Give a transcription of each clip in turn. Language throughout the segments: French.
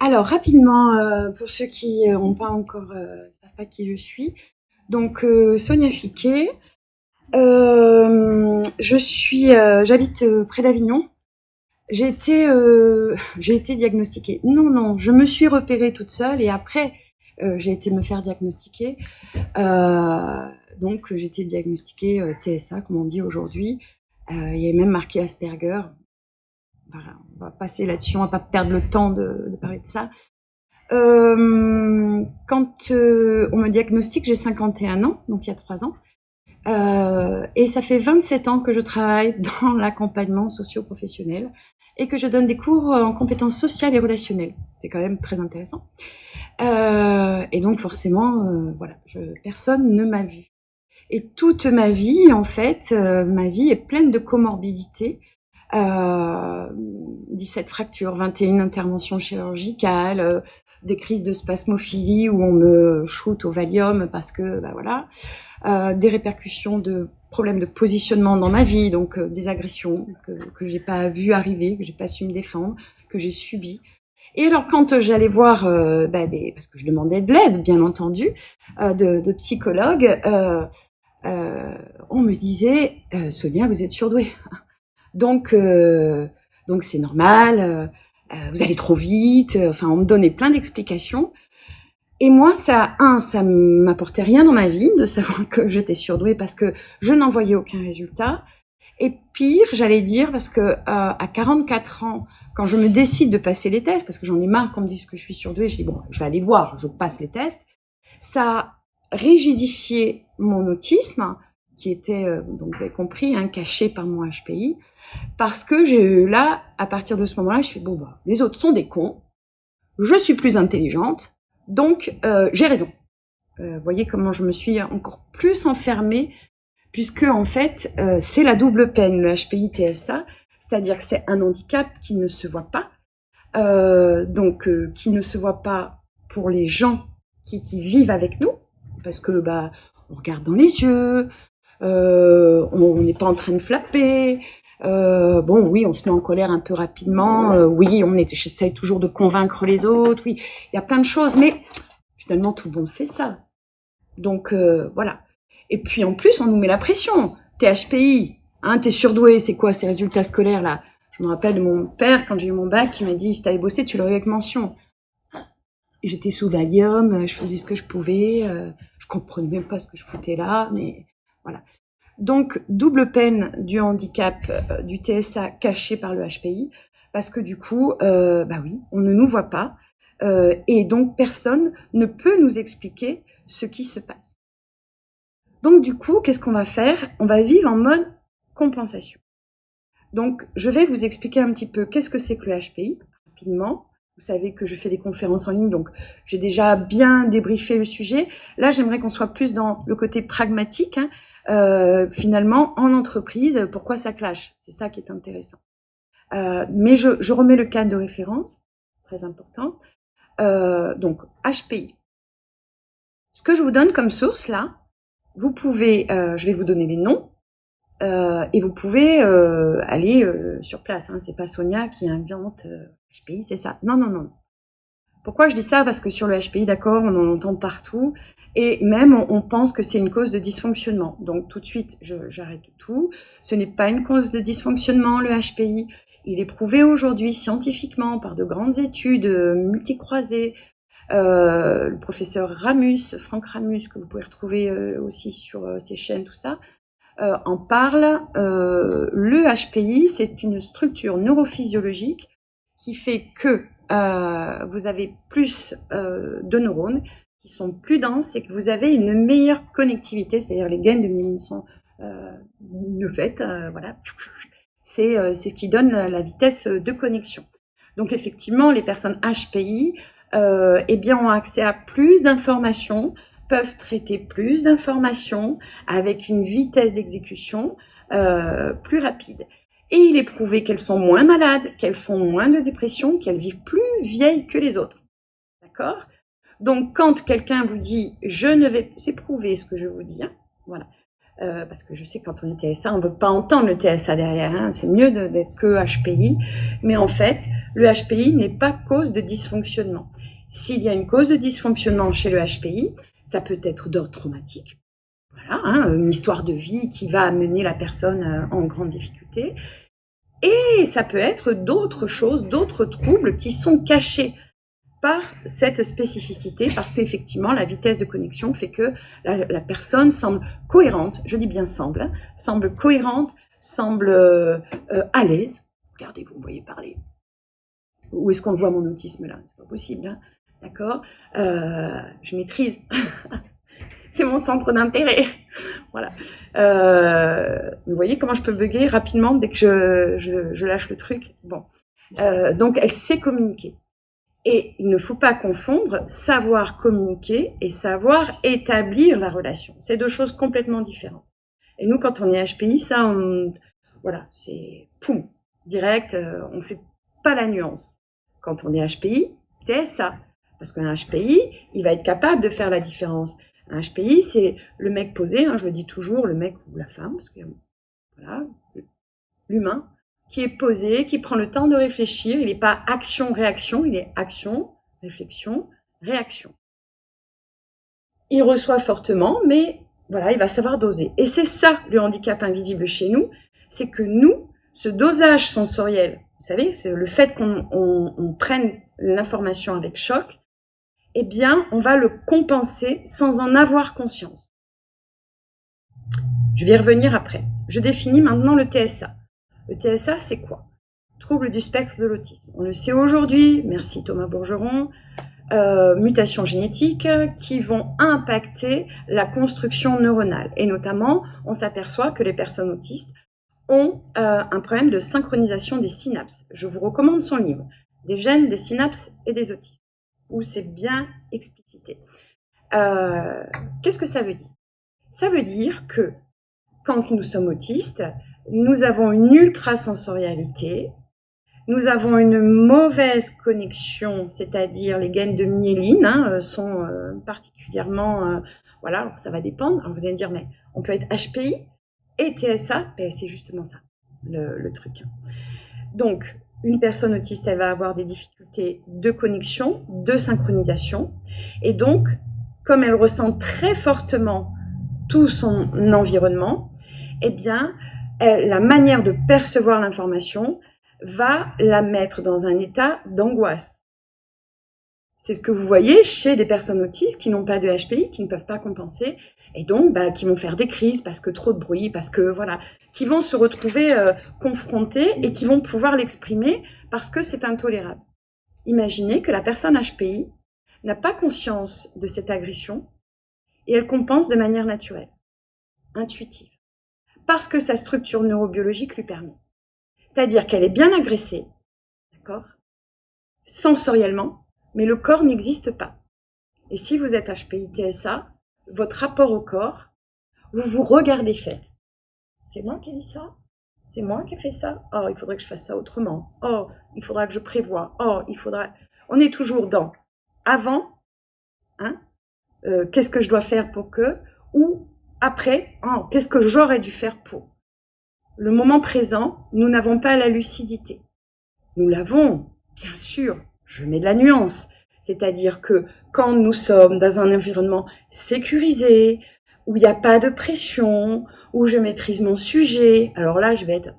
Alors rapidement, pour ceux qui n'ont pas encore savent pas qui je suis, donc Sonia Fiquet, j'habite près d'Avignon. J'ai été diagnostiquée. Non, non, je me suis repérée toute seule et après j'ai été me faire diagnostiquer. Donc j'ai été diagnostiquée TSA, comme on dit aujourd'hui. Il y a même marqué Asperger. Voilà, on va passer là-dessus, on va pas perdre le temps de parler de ça. Quand on me diagnostique, j'ai 51 ans, donc il y a 3 ans. Et ça fait 27 ans que je travaille dans l'accompagnement socio-professionnel et que je donne des cours en compétences sociales et relationnelles. C'est quand même très intéressant. Et donc forcément, voilà, personne ne m'a vue. Et toute ma vie, en fait, ma vie est pleine de comorbidités. 17 fractures, 21 interventions chirurgicales, des crises de spasmophilie où on me shoot au Valium parce que, bah voilà, des répercussions de problèmes de positionnement dans ma vie, donc des agressions que j'ai pas vu arriver, que j'ai pas su me défendre, que j'ai subi. Et alors quand j'allais voir, parce que je demandais de l'aide, bien entendu, de psychologues, on me disait Sonia, vous êtes surdouée. Donc, donc c'est normal, vous allez trop vite. Enfin, on me donnait plein d'explications. Et moi, ça m'apportait rien dans ma vie de savoir que j'étais surdouée parce que je n'en voyais aucun résultat. Et pire, j'allais dire, parce que à 44 ans, quand je me décide de passer les tests, parce que j'en ai marre qu'on me dise que je suis surdouée, je dis bon, je vais aller voir, je passe les tests. Ça a rigidifié mon autisme, qui était, donc vous avez compris, hein, caché par mon HPI. Parce que là, à partir de ce moment-là, je fais bon, bah, les autres sont des cons, je suis plus intelligente, donc j'ai raison. Voyez comment je me suis encore plus enfermée, puisque en fait, c'est la double peine, le HPI-TSA, c'est-à-dire que c'est un handicap qui ne se voit pas, qui ne se voit pas pour les gens qui vivent avec nous, parce que bah, on regarde dans les yeux, on n'est pas en train de flapper. Bon, oui, on se met en colère un peu rapidement. Oui, j'essaye toujours de convaincre les autres. Oui, il y a plein de choses, mais finalement, tout le monde fait ça. Donc, voilà. Et puis, en plus, on nous met la pression. T'es HPI, hein, t'es surdoué, c'est quoi ces résultats scolaires, là? Je me rappelle de mon père, quand j'ai eu mon bac, qui m'a dit, si t'avais bossé, tu l'aurais eu avec mention. J'étais sous Valium, je faisais ce que je pouvais, je comprenais même pas ce que je foutais là, mais voilà. Donc, double peine du handicap, du TSA caché par le HPI, parce que du coup, bah oui, on ne nous voit pas, et donc personne ne peut nous expliquer ce qui se passe. Donc du coup, qu'est-ce qu'on va faire? On va vivre en mode compensation. Donc, je vais vous expliquer un petit peu qu'est-ce que c'est que le HPI, rapidement. Vous savez que je fais des conférences en ligne, donc j'ai déjà bien débriefé le sujet. Là, j'aimerais qu'on soit plus dans le côté pragmatique, hein. Finalement, en entreprise, pourquoi ça clash? C'est ça qui est intéressant. Mais je remets le cadre de référence, très important. Donc, HPI. Ce que je vous donne comme source, là, vous pouvez, je vais vous donner les noms, et vous pouvez aller sur place. Hein. C'est pas Sonia qui invente HPI, c'est ça. Non, non, non. Pourquoi je dis ça? Parce que sur le HPI, d'accord, on en entend partout, et même on pense que c'est une cause de dysfonctionnement. Donc tout de suite, j'arrête tout. Ce n'est pas une cause de dysfonctionnement, le HPI. Il est prouvé aujourd'hui scientifiquement par de grandes études multicroisées. Le professeur Ramus, Franck Ramus, que vous pouvez retrouver aussi sur ses chaînes, tout ça, en parle. Le HPI, c'est une structure neurophysiologique qui fait que vous avez plus de neurones qui sont plus denses et que vous avez une meilleure connectivité, c'est-à-dire les gaines de myéline sont mieux faites, voilà. C'est ce qui donne la vitesse de connexion. Donc effectivement, les personnes HPI eh bien, ont accès à plus d'informations, peuvent traiter plus d'informations avec une vitesse d'exécution plus rapide. Et il est prouvé qu'elles sont moins malades, qu'elles font moins de dépression, qu'elles vivent plus vieilles que les autres. D'accord? Donc, quand quelqu'un vous dit « je ne vais », c'est prouvé ce que je vous dis, hein, voilà. parce que je sais que quand on est TSA, on ne veut pas entendre le TSA derrière, hein, c'est mieux d'être que HPI, mais en fait, le HPI n'est pas cause de dysfonctionnement. S'il y a une cause de dysfonctionnement chez le HPI, ça peut être d'ordre traumatique, voilà, hein, une histoire de vie qui va amener la personne en grande difficulté, et ça peut être d'autres choses, d'autres troubles qui sont cachés par cette spécificité, parce qu'effectivement, la vitesse de connexion fait que la personne semble cohérente, je dis bien semble, hein, semble cohérente, semble à l'aise. Regardez, vous me voyez parler. Où est-ce qu'on voit mon autisme là? C'est pas possible, hein, d'accord, je maîtrise. C'est mon centre d'intérêt. Voilà. Vous voyez comment je peux bugger rapidement dès que je lâche le truc. Bon. Donc, elle sait communiquer. Et il ne faut pas confondre savoir communiquer et savoir établir la relation. C'est deux choses complètement différentes. Et nous, quand on est HPI, ça, voilà, c'est poum, direct, on ne fait pas la nuance. Quand on est HPI, TSA. Parce qu'un HPI, il va être capable de faire la différence. Un HPI, c'est le mec posé, hein, je le dis toujours, le mec ou la femme, parce que voilà, l'humain, qui est posé, qui prend le temps de réfléchir. Il n'est pas action-réaction, il est action, réflexion, réaction. Il reçoit fortement, mais voilà, il va savoir doser. Et c'est ça le handicap invisible chez nous, c'est que nous, ce dosage sensoriel, vous savez, c'est le fait qu'on prenne l'information avec choc, eh bien, on va le compenser sans en avoir conscience. Je vais y revenir après. Je définis maintenant le TSA. Le TSA, c'est quoi? Trouble du spectre de l'autisme. On le sait aujourd'hui, merci Thomas Bourgeron, mutations génétiques qui vont impacter la construction neuronale. Et notamment, on s'aperçoit que les personnes autistes ont un problème de synchronisation des synapses. Je vous recommande son livre, Des gènes, des synapses et des autismes, où c'est bien explicité. Qu'est-ce que ça veut dire? Ça veut dire que quand nous sommes autistes, nous avons une ultrasensorialité, nous avons une mauvaise connexion, c'est-à-dire les gaines de myéline sont particulièrement, voilà, alors ça va dépendre. Alors vous allez me dire, mais on peut être HPI et TSA, ben c'est justement ça, le truc. Donc, une personne autiste, elle va avoir des difficultés de connexion, de synchronisation, et donc, comme elle ressent très fortement tout son environnement, eh bien, la manière de percevoir l'information va la mettre dans un état d'angoisse. C'est ce que vous voyez chez des personnes autistes qui n'ont pas de HPI, qui ne peuvent pas compenser, et donc qui vont faire des crises parce que trop de bruit, parce que voilà, qui vont se retrouver confrontés et qui vont pouvoir l'exprimer parce que c'est intolérable. Imaginez que la personne HPI n'a pas conscience de cette agression et elle compense de manière naturelle, intuitive, parce que sa structure neurobiologique lui permet. C'est-à-dire qu'elle est bien agressée, d'accord, sensoriellement, mais le corps n'existe pas. Et si vous êtes HPI-TSA, votre rapport au corps, vous vous regardez faire. C'est moi qui ai dit ça? C'est moi qui ai fait ça? Oh, il faudrait que je fasse ça autrement. Oh, il faudra que je prévoie. Oh, il faudra... On est toujours dans avant, hein, qu'est-ce que je dois faire pour que, ou après, oh, qu'est-ce que j'aurais dû faire pour. Le moment présent, nous n'avons pas la lucidité. Nous l'avons, bien sûr, je mets de la nuance. C'est-à-dire que quand nous sommes dans un environnement sécurisé, où il n'y a pas de pression, où je maîtrise mon sujet, alors là, je vais être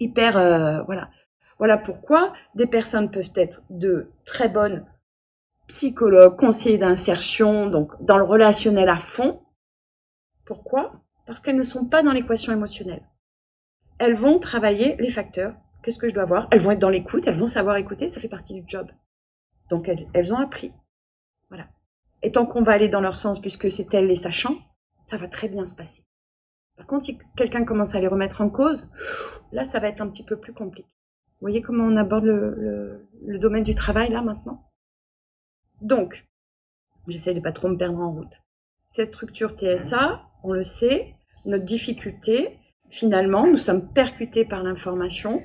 hyper... voilà. Voilà pourquoi des personnes peuvent être de très bonnes psychologues, conseillers d'insertion, donc dans le relationnel à fond. Pourquoi? Parce qu'elles ne sont pas dans l'équation émotionnelle. Elles vont travailler les facteurs. Qu'est-ce que je dois avoir? Elles vont être dans l'écoute, elles vont savoir écouter, ça fait partie du job. Donc elles ont appris. Voilà. Et tant qu'on va aller dans leur sens, puisque c'est elles les sachants, ça va très bien se passer. Par contre, si quelqu'un commence à les remettre en cause, là, ça va être un petit peu plus compliqué. Vous voyez comment on aborde le domaine du travail, là, maintenant? Donc, j'essaie de pas trop me perdre en route. Cette structure TSA, on le sait, notre difficulté, finalement, nous sommes percutés par l'information.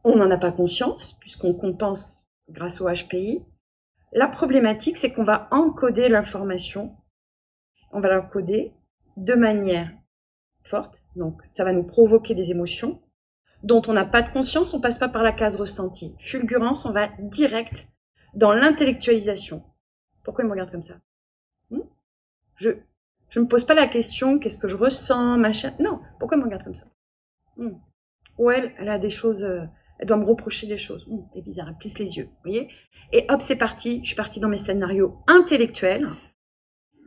On n'en a pas conscience, puisqu'on compense grâce au HPI. La problématique, c'est qu'on va encoder l'information. On va l'encoder de manière forte, donc ça va nous provoquer des émotions dont on n'a pas de conscience, on passe pas par la case ressenti. Fulgurance, on va direct dans l'intellectualisation. Pourquoi il me regarde comme ça? Je me pose pas la question, qu'est-ce que je ressens, machin. Non, pourquoi il me regarde comme ça? Ou elle a des choses, elle doit me reprocher des choses. C'est bizarre, elle plisse les yeux, vous voyez? Et hop, c'est parti, je suis partie dans mes scénarios intellectuels.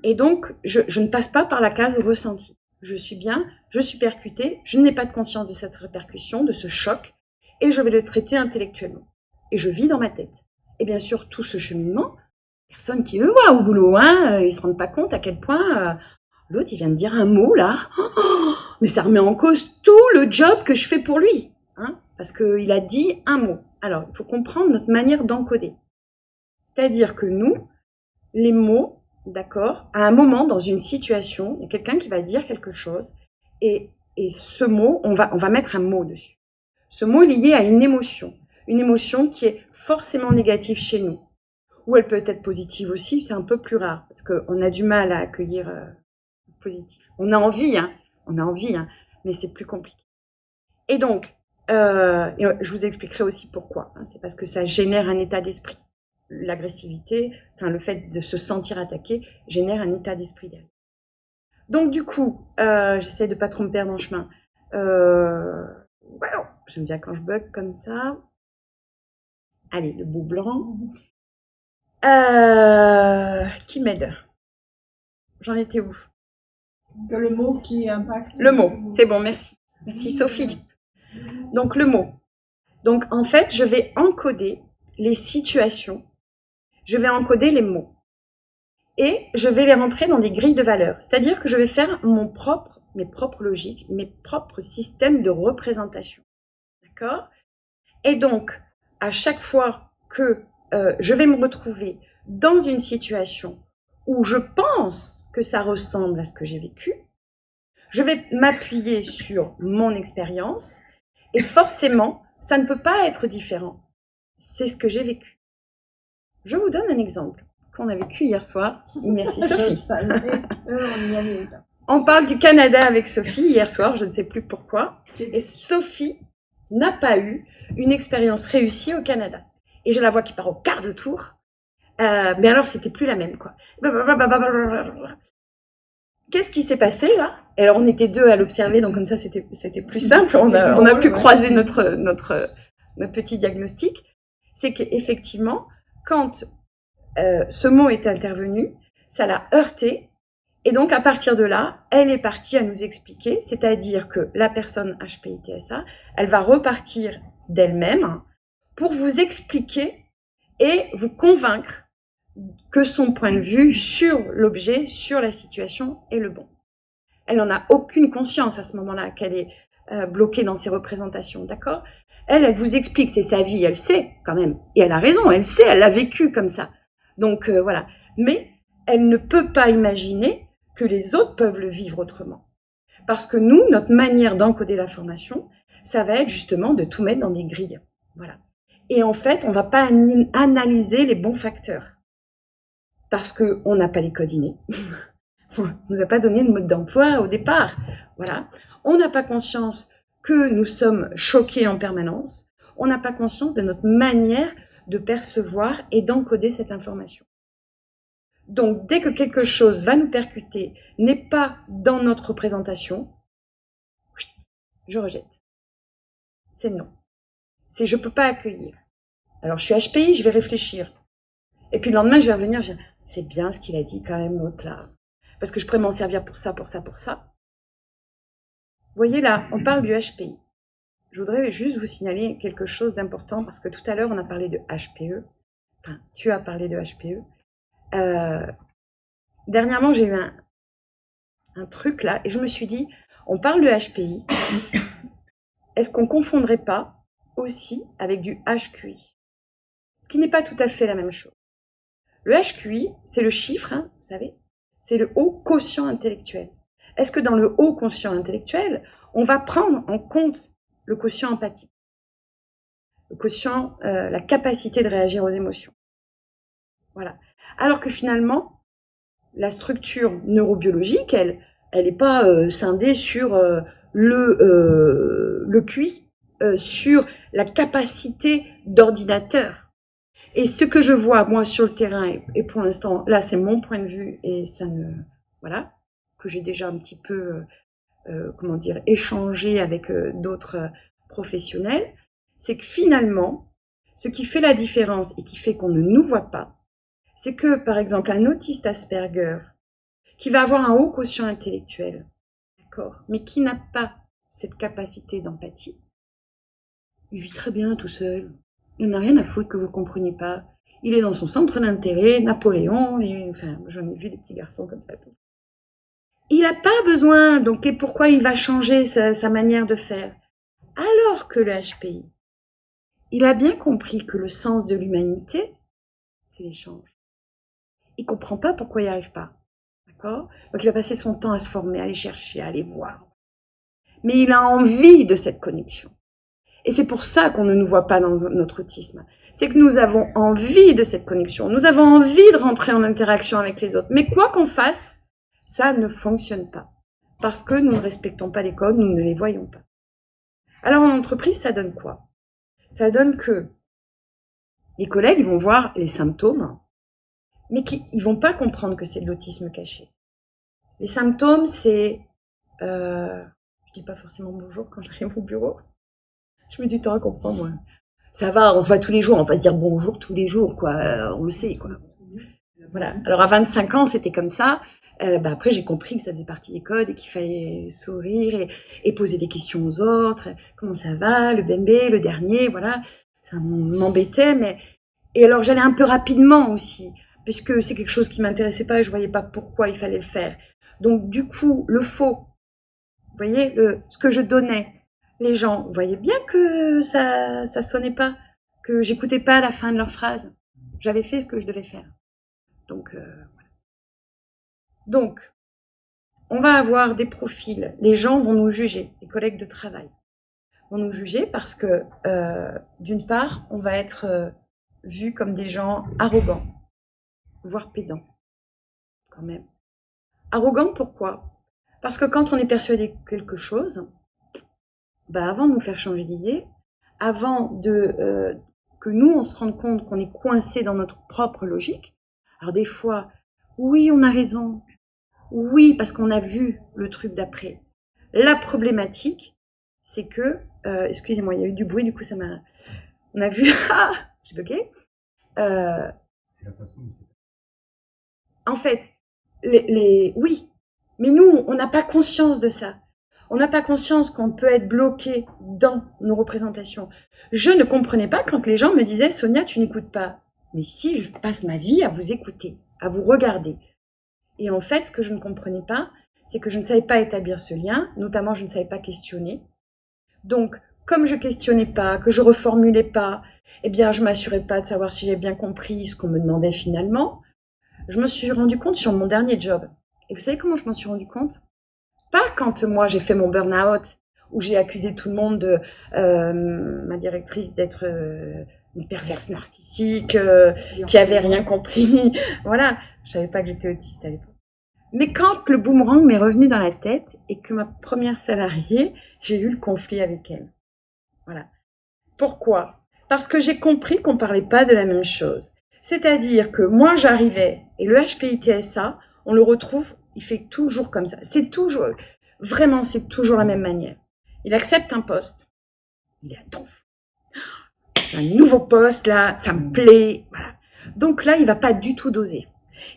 Et donc, je ne passe pas par la case ressenti. Je suis bien, je suis percutée, je n'ai pas de conscience de cette répercussion, de ce choc, et je vais le traiter intellectuellement. Et je vis dans ma tête. Et bien sûr, tout ce cheminement, personne qui le voit au boulot, hein, ils se rendent pas compte à quel point l'autre, il vient de dire un mot là, mais ça remet en cause tout le job que je fais pour lui, hein, parce qu'il a dit un mot. Alors, il faut comprendre notre manière d'encoder. C'est-à-dire que nous, les mots, d'accord, à un moment dans une situation, il y a quelqu'un qui va dire quelque chose, et ce mot, on va mettre un mot dessus. Ce mot est lié à une émotion qui est forcément négative chez nous, ou elle peut être positive aussi, c'est un peu plus rare, parce qu'on a du mal à accueillir positif. On a envie, mais c'est plus compliqué. Et donc, je vous expliquerai aussi pourquoi. C'est parce que ça génère un état d'esprit. L'agressivité, enfin le fait de se sentir attaqué, génère un état d'esprit derrière. Donc du coup, j'essaie de pas trop me perdre en chemin. J'aime bien quand je bug comme ça. Allez, le bout blanc. Qui m'aide? J'en étais où? Le mot qui impacte. Le mot, c'est bon, merci. Merci Sophie. Donc le mot. Donc en fait, je vais encoder les situations, je vais encoder les mots. Et je vais les rentrer dans des grilles de valeurs. C'est-à-dire que je vais faire mes propres logiques, mes propres systèmes de représentation. D'accord? Et donc, à chaque fois que je vais me retrouver dans une situation où je pense que ça ressemble à ce que j'ai vécu, je vais m'appuyer sur mon expérience et forcément, ça ne peut pas être différent. C'est ce que j'ai vécu. Je vous donne un exemple qu'on a vécu hier soir. Merci Sophie. On parle du Canada avec Sophie hier soir, je ne sais plus pourquoi. Et Sophie n'a pas eu une expérience réussie au Canada. Et je la vois qui part au quart de tour. Mais alors, c'était plus la même, quoi. Qu'est-ce qui s'est passé là? Et alors, on était deux à l'observer, donc comme ça, c'était plus simple. On a pu croiser notre petit diagnostic. C'est qu'effectivement, quand ce mot est intervenu, ça l'a heurté. Et donc, à partir de là, elle est partie à nous expliquer, c'est-à-dire que la personne HPI-TSA, elle va repartir d'elle-même pour vous expliquer et vous convaincre que son point de vue sur l'objet, sur la situation est le bon. Elle n'en a aucune conscience à ce moment-là qu'elle est bloquée dans ses représentations, d'accord? Elle vous explique, c'est sa vie, elle sait quand même. Et elle a raison, elle sait, elle l'a vécu comme ça. Donc voilà. Mais elle ne peut pas imaginer que les autres peuvent le vivre autrement. Parce que nous, notre manière d'encoder l'information, ça va être justement de tout mettre dans des grilles. Voilà. Et en fait, on ne va pas analyser les bons facteurs. Parce qu'on n'a pas les codes innés. On ne nous a pas donné le mode d'emploi au départ. Voilà. On n'a pas conscience que nous sommes choqués en permanence. On n'a pas conscience de notre manière de percevoir et d'encoder cette information. Donc, dès que quelque chose va nous percuter, n'est pas dans notre représentation, je rejette. C'est non. C'est je ne peux pas accueillir. Alors, je suis HPI, je vais réfléchir. Et puis le lendemain, je vais revenir, je vais dire, c'est bien ce qu'il a dit quand même, l'autre là. Parce que je pourrais m'en servir pour ça, pour ça, pour ça. Vous voyez là, on parle du HPI. Je voudrais juste vous signaler quelque chose d'important parce que tout à l'heure, on a parlé de HPE. Enfin, tu as parlé de HPE. Dernièrement, j'ai eu un truc là et je me suis dit, on parle de HPI. Est-ce qu'on ne confondrait pas aussi avec du HQI? Ce qui n'est pas tout à fait la même chose. Le HQI, c'est le chiffre, hein, vous savez, c'est le haut quotient intellectuel. Est-ce que dans le haut quotient intellectuel, on va prendre en compte le quotient empathique, le quotient, la capacité de réagir aux émotions? Voilà. Alors que finalement, la structure neurobiologique, elle, elle n'est pas scindée sur le QI, sur la capacité d'ordinateur. Et ce que je vois, moi, sur le terrain, et pour l'instant, là, c'est mon point de vue, et ça ne... Voilà, que j'ai déjà un petit peu, échangé avec d'autres professionnels, c'est que finalement, ce qui fait la différence et qui fait qu'on ne nous voit pas, c'est que, par exemple, un autiste Asperger, qui va avoir un haut quotient intellectuel, d'accord, mais qui n'a pas cette capacité d'empathie, il vit très bien tout seul. Il n'a rien à foutre que vous ne compreniez pas. Il est dans son centre d'intérêt, Napoléon, enfin, j'en ai vu des petits garçons comme ça. Il n'a pas besoin, donc et pourquoi il va changer sa manière de faire? Alors que le HPI, il a bien compris que le sens de l'humanité, c'est l'échange. Il ne comprend pas pourquoi il n'y arrive pas. D'accord? Donc il va passer son temps à se former, à aller chercher, à aller voir. Mais il a envie de cette connexion. Et c'est pour ça qu'on ne nous voit pas dans notre autisme. C'est que nous avons envie de cette connexion. Nous avons envie de rentrer en interaction avec les autres. Mais quoi qu'on fasse, ça ne fonctionne pas. Parce que nous ne respectons pas les codes, nous ne les voyons pas. Alors en entreprise, ça donne quoi? Ça donne que les collègues, ils vont voir les symptômes, mais ils vont pas comprendre que c'est de l'autisme caché. Les symptômes, c'est... je dis pas forcément bonjour quand j'arrive au bureau. Je mets du temps à comprendre, moi. Ça va, on se voit tous les jours, on va pas se dire bonjour tous les jours, quoi. On le sait, quoi. Voilà. Alors à 25 ans, c'était comme ça. Après, j'ai compris que ça faisait partie des codes et qu'il fallait sourire et poser des questions aux autres. Comment ça va, le bébé, le dernier, voilà. Ça m'embêtait, mais... Et alors, j'allais un peu rapidement aussi, puisque c'est quelque chose qui m'intéressait pas et je voyais pas pourquoi il fallait le faire. Donc, du coup, le faux, vous voyez, ce que je donnais, les gens voyaient bien que ça sonnait pas, que j'écoutais pas la fin de leur phrase. J'avais fait ce que je devais faire. Donc, voilà. Donc, on va avoir des profils. Les gens vont nous juger, les collègues de travail vont nous juger parce que, d'une part, on va être vus comme des gens arrogants, voire pédants, quand même. Arrogants, pourquoi? Parce que quand on est persuadé de quelque chose, avant de nous faire changer d'idée, avant que nous, on se rende compte qu'on est coincé dans notre propre logique, alors des fois, oui, on a raison, oui, parce qu'on a vu le truc d'après. La problématique, c'est que, excusez-moi, il y a eu du bruit, du coup ça m'a... On a vu... Ah, j'ai bugué. C'est la façon dont c'est... En fait, oui, mais nous, on n'a pas conscience de ça. On n'a pas conscience qu'on peut être bloqué dans nos représentations. Je ne comprenais pas quand les gens me disaient « Sonia, tu n'écoutes pas ». Mais si, je passe ma vie à vous écouter, à vous regarder. Et en fait, ce que je ne comprenais pas, c'est que je ne savais pas établir ce lien, notamment je ne savais pas questionner. Donc, comme je questionnais pas, que je reformulais pas, eh bien, je m'assurais pas de savoir si j'ai bien compris ce qu'on me demandait finalement. Je me suis rendu compte sur mon dernier job. Et vous savez comment je m'en suis rendu compte? Pas quand moi j'ai fait mon burn-out, où j'ai accusé tout le monde de ma directrice d'être une perverse narcissique, qui avait rien compris. Voilà, je savais pas que j'étais autiste à l'époque. Mais quand le boomerang m'est revenu dans la tête et que ma première salariée, j'ai eu le conflit avec elle. Voilà. Pourquoi? Parce que j'ai compris qu'on parlait pas de la même chose. C'est-à-dire que moi j'arrivais, et le HPI-TSA, on le retrouve, il fait toujours comme ça. C'est toujours, vraiment, c'est toujours la même manière. Il accepte un poste. Il est à donf. Un nouveau poste, là, ça me plaît. Voilà. Donc là, il va pas du tout doser.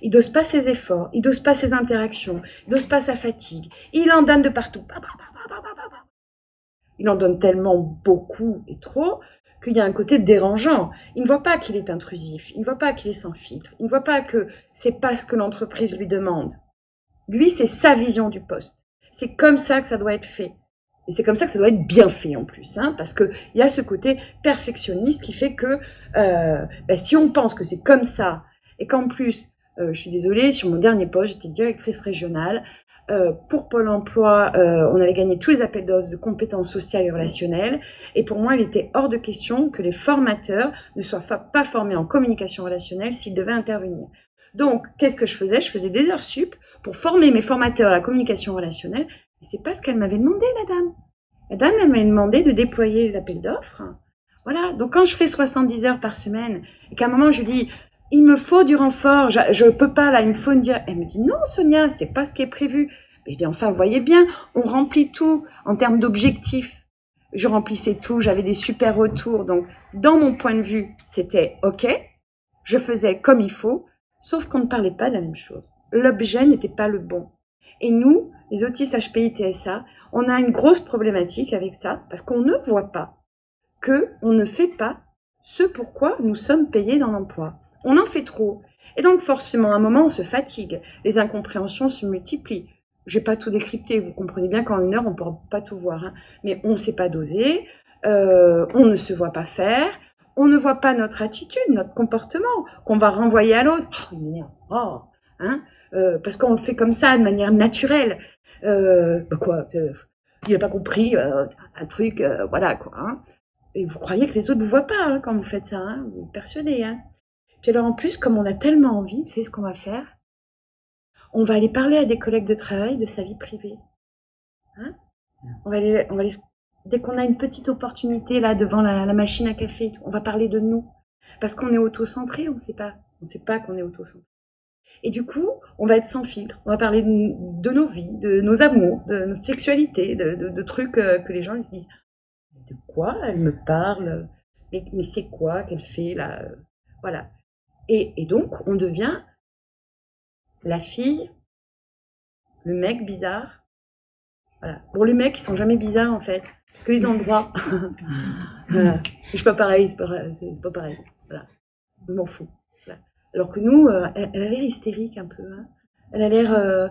Il dose pas ses efforts, il dose pas ses interactions, il dose pas sa fatigue. Il en donne de partout. Il en donne tellement beaucoup et trop qu'il y a un côté dérangeant. Il ne voit pas qu'il est intrusif, il ne voit pas qu'il est sans filtre, il ne voit pas que c'est pas ce que l'entreprise lui demande. Lui, c'est sa vision du poste. C'est comme ça que ça doit être fait. Et c'est comme ça que ça doit être bien fait en plus, hein, parce qu'il y a ce côté perfectionniste qui fait que si on pense que c'est comme ça, et qu'en plus, je suis désolée, sur mon dernier poste, j'étais directrice régionale, pour Pôle emploi, on avait gagné tous les appels d'offres de compétences sociales et relationnelles, et pour moi, il était hors de question que les formateurs ne soient pas formés en communication relationnelle s'ils devaient intervenir. Donc, qu'est-ce que je faisais? Je faisais des heures sup pour former mes formateurs à la communication relationnelle. Et c'est pas ce qu'elle m'avait demandé, madame. Madame, elle m'avait demandé de déployer l'appel d'offres. Voilà. Donc, quand je fais 70 heures par semaine, et qu'à un moment, je lui dis, il me faut du renfort, je peux pas, là, il me faut une dire. Elle me dit, non, Sonia, c'est pas ce qui est prévu. Et je dis, enfin, vous voyez bien, on remplit tout en termes d'objectifs. Je remplissais tout, j'avais des super retours. Donc, dans mon point de vue, c'était OK. Je faisais comme il faut, sauf qu'on ne parlait pas de la même chose. L'objet n'était pas le bon. Et nous, les autistes HPI TSA, on a une grosse problématique avec ça, parce qu'on ne voit pas qu'on ne fait pas ce pourquoi nous sommes payés dans l'emploi. On en fait trop. Et donc, forcément, à un moment, on se fatigue. Les incompréhensions se multiplient. Je vais pas tout décrypter, vous comprenez bien qu'en 1 heure, on ne pourra pas tout voir. Hein. Mais on ne sait pas doser, on ne se voit pas faire, on ne voit pas notre attitude, notre comportement, qu'on va renvoyer à l'autre. Oh, il m'énerve. Oh, hein, parce qu'on le fait comme ça, de manière naturelle. Il n'a pas compris un truc, voilà quoi. Hein. Et vous croyez que les autres ne vous voient pas hein, quand vous faites ça, hein, vous êtes persuadés. Hein. Puis alors en plus, comme on a tellement envie, vous savez ce qu'on va faire? On va aller parler à des collègues de travail de sa vie privée. Hein, dès qu'on a une petite opportunité là devant la machine à café, on va parler de nous. Parce qu'on est auto-centré, on ne sait pas qu'on est auto-centré. Et du coup, on va être sans filtre. On va parler de nos vies, de nos amours, de notre sexualité, de trucs que les gens ils se disent de quoi elle me parle, mais c'est quoi qu'elle fait là, voilà. Et donc, on devient la fille, le mec bizarre. Voilà. Bon, les mecs, ils sont jamais bizarres en fait, parce qu'ils ont le droit. Voilà. Je suis pas pareil, c'est pas pareil. Voilà. Je m'en fous. Voilà. Alors que nous, elle a l'air hystérique un peu. Hein. Elle a l'air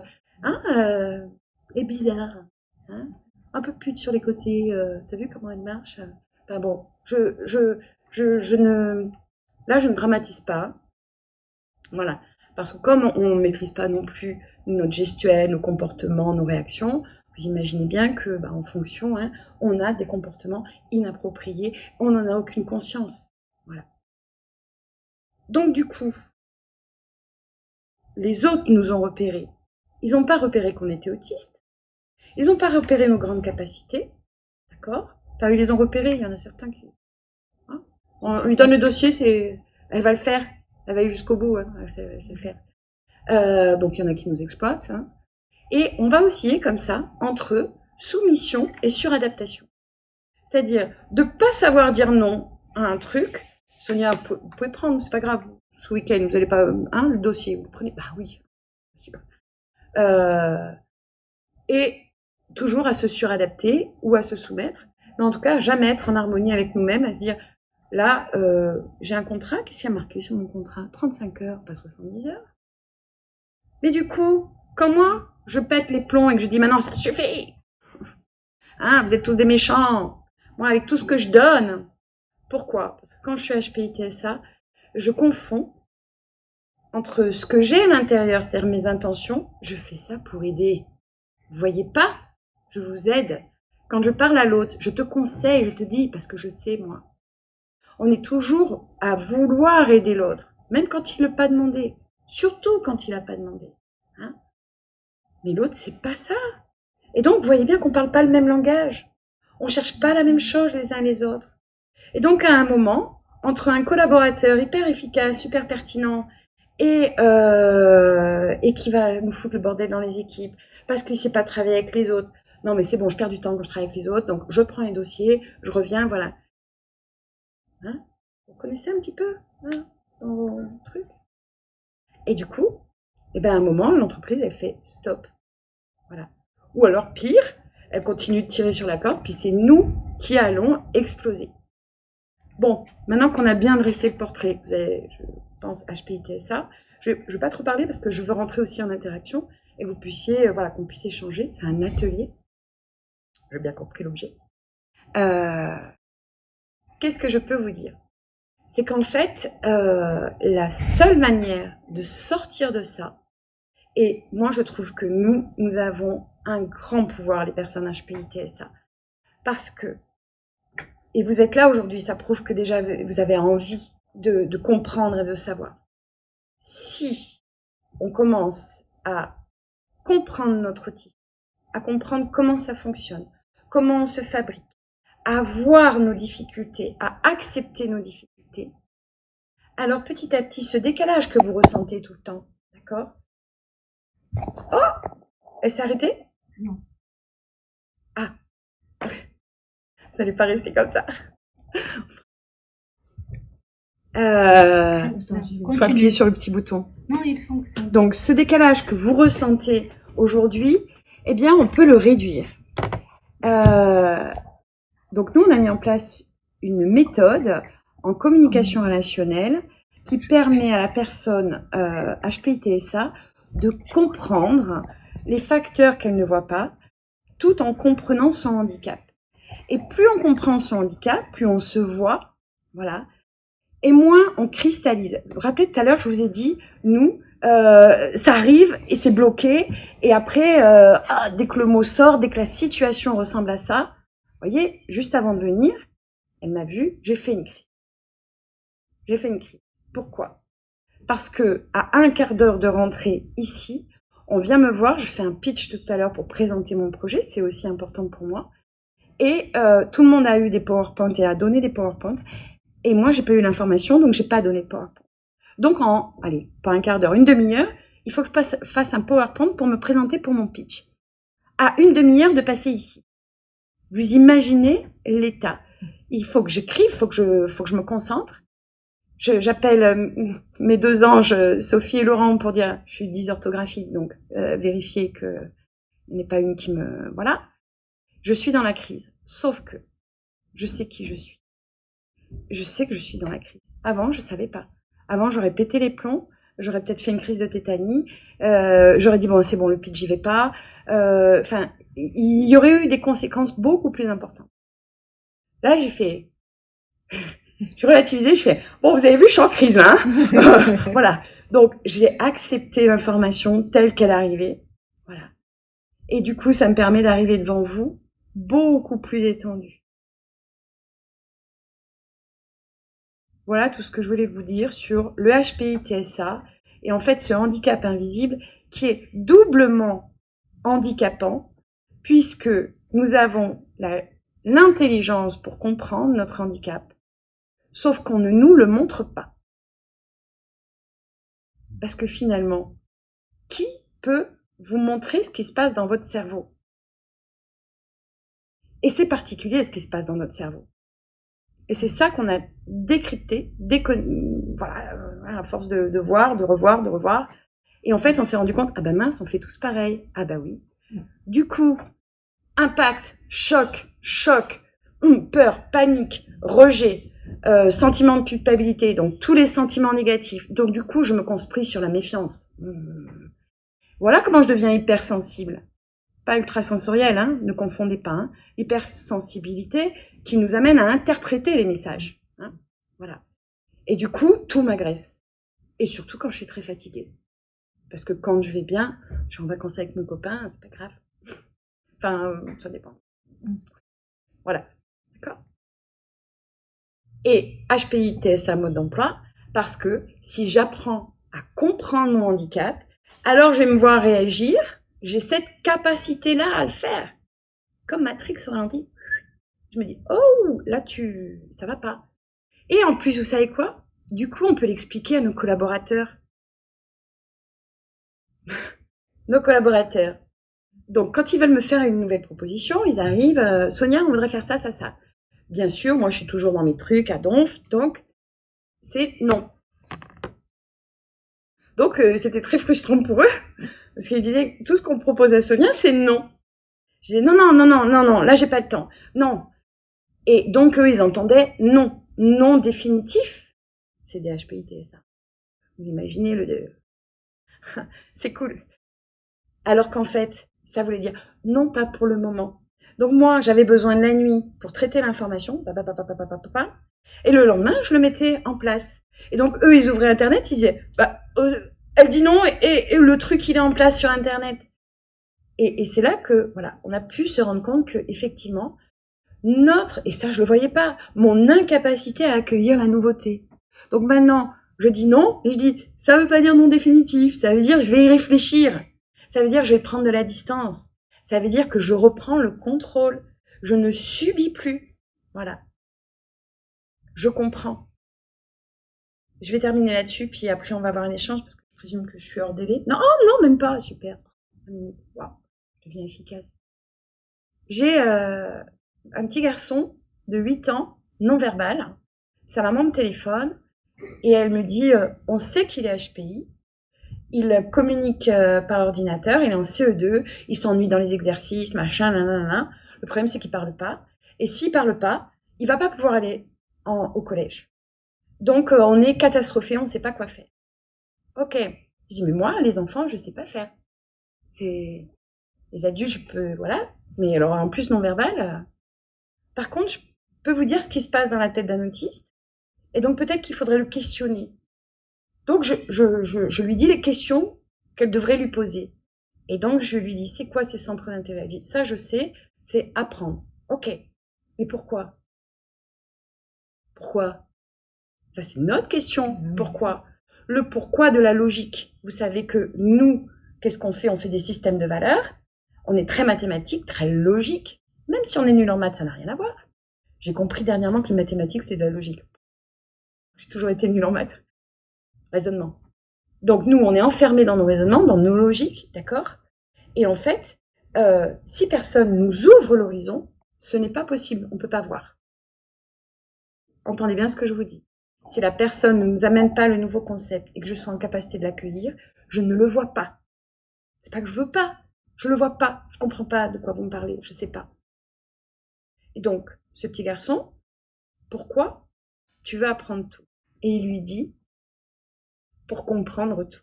et bizarre. Hein. Un peu pute sur les côtés. T'as vu comment elle marche? Enfin bon, je ne. Là, je ne dramatise pas. Voilà. Parce que comme on ne maîtrise pas non plus notre gestuelle, nos comportements, nos réactions, vous imaginez bien que, en fonction, hein, on a des comportements inappropriés, on n'en a aucune conscience. Voilà. Donc du coup, les autres nous ont repérés. Ils n'ont pas repéré qu'on était autistes. Ils n'ont pas repéré nos grandes capacités. D'accord? Enfin, ils les ont repérés, il y en a certains qui... Hein, on lui donne le dossier, elle va le faire. Elle va aller jusqu'au bout, hein, elle sait le faire. Donc il y en a qui nous exploitent. Hein. Et on va osciller comme ça entre soumission et suradaptation. C'est-à-dire de ne pas savoir dire non à un truc. Sonia, vous pouvez prendre, c'est pas grave. Ce week-end, vous n'allez pas... Hein, le dossier, vous prenez... Bah oui. Et toujours à se suradapter ou à se soumettre. Mais en tout cas, jamais être en harmonie avec nous-mêmes, à se dire, là, j'ai un contrat, qu'est-ce qu'il y a marqué sur mon contrat? 35 heures, pas 70 heures. Mais du coup, quand moi, je pète les plombs et que je dis, maintenant, ça suffit. Hein, vous êtes tous des méchants. Moi, avec tout ce que je donne. Pourquoi? Parce que quand je suis HPI TSA, je confonds entre ce que j'ai à l'intérieur, c'est-à-dire mes intentions, je fais ça pour aider. Vous voyez pas? Je vous aide. Quand je parle à l'autre, je te conseille, je te dis, parce que je sais, moi. On est toujours à vouloir aider l'autre, même quand il ne l'a pas demandé. Surtout quand il n'a pas demandé. Hein, mais l'autre, c'est pas ça. Et donc, vous voyez bien qu'on ne parle pas le même langage. On ne cherche pas la même chose les uns les autres. Et donc, à un moment, entre un collaborateur hyper efficace, super pertinent, et qui va nous foutre le bordel dans les équipes, parce qu'il ne sait pas travailler avec les autres. Non, mais c'est bon, je perds du temps quand je travaille avec les autres, donc je prends les dossiers, je reviens, voilà. Hein, vous connaissez un petit peu hein, dans vos trucs. Et du coup, à un moment, l'entreprise, elle fait stop. Voilà. Ou alors, pire, elle continue de tirer sur la corde, puis c'est nous qui allons exploser. Bon, maintenant qu'on a bien dressé le portrait, vous avez, je pense, HPI TSA, je ne vais pas trop parler parce que je veux rentrer aussi en interaction et que vous puissiez, qu'on puisse échanger. C'est un atelier. J'ai bien compris l'objet. Qu'est-ce que je peux vous dire? C'est qu'en fait, la seule manière de sortir de ça, et moi je trouve que nous avons un grand pouvoir, les personnes HPI TSA, parce que, et vous êtes là aujourd'hui, ça prouve que déjà vous avez envie de comprendre et de savoir. Si on commence à comprendre notre autisme, à comprendre comment ça fonctionne, comment on se fabrique, à voir nos difficultés, à accepter nos difficultés, alors petit à petit, ce décalage que vous ressentez tout le temps, d'accord? Oh! Elle s'est arrêtée? Non. Ah! Ça n'est pas resté comme ça. Faut appuyer sur le petit bouton. Non, il fonctionne. Donc, ce décalage que vous ressentez aujourd'hui, eh bien, on peut le réduire. Donc, nous, on a mis en place une méthode en communication relationnelle qui permet à la personne HPI-TSA de comprendre les facteurs qu'elle ne voit pas, tout en comprenant son handicap. Et plus on comprend son handicap, plus on se voit, voilà, et moins on cristallise. Vous vous rappelez, tout à l'heure, je vous ai dit, nous, ça arrive et c'est bloqué, et après, dès que le mot sort, dès que la situation ressemble à ça, vous voyez, juste avant de venir, elle m'a vu, j'ai fait une crise. J'ai fait une crise. Pourquoi? Parce que à un quart d'heure de rentrée ici, on vient me voir, je fais un pitch tout à l'heure pour présenter mon projet, c'est aussi important pour moi. Et tout le monde a eu des PowerPoint et a donné des PowerPoint. Et moi, j'ai pas eu l'information, donc j'ai pas donné de PowerPoint. Donc pas un quart d'heure, une demi-heure, il faut que je fasse un PowerPoint pour me présenter pour mon pitch. À une demi-heure de passer ici. Vous imaginez l'état. Il faut que j'écrive, il faut que je me concentre. J'appelle mes deux anges, Sophie et Laurent, pour dire, je suis dysorthographique, donc vérifier que il n'y en ait pas une qui me... Voilà. Je suis dans la crise. Sauf que je sais qui je suis. Je sais que je suis dans la crise. Avant, je savais pas. Avant, j'aurais pété les plombs. J'aurais peut-être fait une crise de tétanie. J'aurais dit, bon, c'est bon, le pitch, j'y vais pas. Enfin, il y aurait eu des conséquences beaucoup plus importantes. Là, j'ai fait... Je relativisé, je fais, bon, vous avez vu, je suis en crise, là. Hein. Voilà. Donc, j'ai accepté l'information telle qu'elle arrivait. Voilà. Et du coup, ça me permet d'arriver devant vous beaucoup plus détendu. Voilà tout ce que je voulais vous dire sur le HPI-TSA et en fait ce handicap invisible qui est doublement handicapant puisque nous avons l'intelligence pour comprendre notre handicap, sauf qu'on ne nous le montre pas. Parce que finalement, qui peut vous montrer ce qui se passe dans votre cerveau? Et c'est particulier ce qui se passe dans notre cerveau. Et c'est ça qu'on a décrypté, voilà, à force de voir, de revoir. Et en fait, on s'est rendu compte, ah ben mince, on fait tous pareil. Ah ben oui. Du coup, impact, choc, peur, panique, rejet, sentiment de culpabilité, donc tous les sentiments négatifs. Donc du coup, je me construis sur la méfiance. Voilà comment je deviens hypersensible. Pas ultrasensoriel, hein, ne confondez pas. Hein. Hypersensibilité qui nous amène à interpréter les messages. Hein. Voilà. Et du coup, tout m'agresse. Et surtout quand je suis très fatiguée. Parce que quand je vais bien, je suis en vacances avec mes copains, c'est pas grave. Enfin, ça dépend. Voilà. D'accord? Et HPI-TSA mode d'emploi, parce que si j'apprends à comprendre mon handicap, alors je vais me voir réagir. J'ai cette capacité-là à le faire. Comme Matrix au ralenti. Je me dis, oh, là, ça va pas. Et en plus, vous savez quoi? Du coup, on peut l'expliquer à nos collaborateurs. Nos collaborateurs. Donc, quand ils veulent me faire une nouvelle proposition, ils arrivent, Sonia, on voudrait faire ça, ça, ça. Bien sûr, moi, je suis toujours dans mes trucs à donf, donc, c'est non. Donc, c'était très frustrant pour eux, parce qu'ils disaient, tout ce qu'on propose à Sonia, c'est non. Je disais, non, là, j'ai pas le temps. Non. Et donc, eux, ils entendaient non. Non définitif. C'est des HPI-TSA. Vous imaginez c'est cool. Alors qu'en fait, ça voulait dire non, pas pour le moment. Donc moi, j'avais besoin de la nuit pour traiter l'information. Et le lendemain, je le mettais en place. Et donc, eux, ils ouvraient Internet, ils disaient, elle dit non et le truc, il est en place sur Internet. Et c'est là que, voilà, on a pu se rendre compte que, effectivement, et ça je le voyais pas, mon incapacité à accueillir la nouveauté. Donc maintenant, Je dis non, et je dis, ça veut pas dire non définitif, ça veut dire je vais y réfléchir. Ça veut dire je vais prendre de la distance. Ça veut dire que je reprends le contrôle. Je ne subis plus. Voilà. Je comprends. Je vais terminer là-dessus, puis après on va avoir un échange, parce que je présume que je suis hors délai. Non, oh non, même pas, super. Wow, je deviens efficace. J'ai un petit garçon de 8 ans, non-verbal. Sa maman me téléphone, et elle me dit, on sait qu'il est HPI, il communique par ordinateur, il est en CE2, il s'ennuie dans les exercices, machin, nanana. Le problème, c'est qu'il parle pas. Et s'il parle pas, il va pas pouvoir aller au collège. Donc, on est catastrophé, on sait pas quoi faire. Ok. Je dis, mais moi, les enfants, je sais pas faire. Les adultes, je peux, voilà. Mais alors, en plus, non-verbal. Par contre, je peux vous dire ce qui se passe dans la tête d'un autiste. Et donc, peut-être qu'il faudrait le questionner. Donc, je lui dis les questions qu'elle devrait lui poser. Et donc, je lui dis, c'est quoi ces centres d'intérêt? Elle dit, ça, je sais, c'est apprendre. Ok. Mais pourquoi? Pourquoi? Ça, c'est une autre question. Pourquoi? Le pourquoi de la logique. Vous savez que nous, qu'est-ce qu'on fait? On fait des systèmes de valeurs. On est très mathématique, très logique. Même si on est nul en maths, ça n'a rien à voir. J'ai compris dernièrement que les mathématiques, c'est de la logique. J'ai toujours été nul en maths. Raisonnement. Donc nous, on est enfermés dans nos raisonnements, dans nos logiques, d'accord? Et en fait, si personne nous ouvre l'horizon, ce n'est pas possible, on ne peut pas voir. Entendez bien ce que je vous dis. Si la personne ne nous amène pas le nouveau concept et que je sois en capacité de l'accueillir, je ne le vois pas. C'est pas que je veux pas, je le vois pas, je comprends pas de quoi vous me parlez, je sais pas. Et donc, ce petit garçon, pourquoi tu veux apprendre tout? Et il lui dit, pour comprendre tout.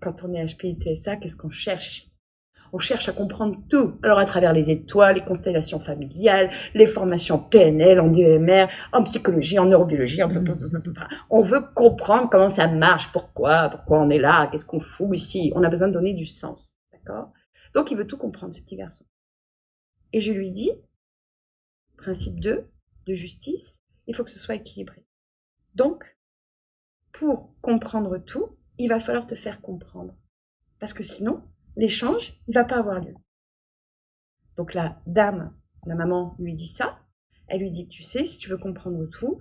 Quand on est HPI TSA, qu'est-ce qu'on cherche? On cherche à comprendre tout. Alors, à travers les étoiles, les constellations familiales, les formations PNL, en DEMR, en psychologie, en neurobiologie, on veut comprendre comment ça marche, pourquoi on est là, qu'est-ce qu'on fout ici. On a besoin de donner du sens. D'accord? Donc, il veut tout comprendre, ce petit garçon. Et je lui dis, principe 2, de justice, il faut que ce soit équilibré. Donc, pour comprendre tout, il va falloir te faire comprendre. Parce que sinon, l'échange, il ne va pas avoir lieu. Donc la dame, la maman lui dit ça. Elle lui dit, tu sais, si tu veux comprendre tout,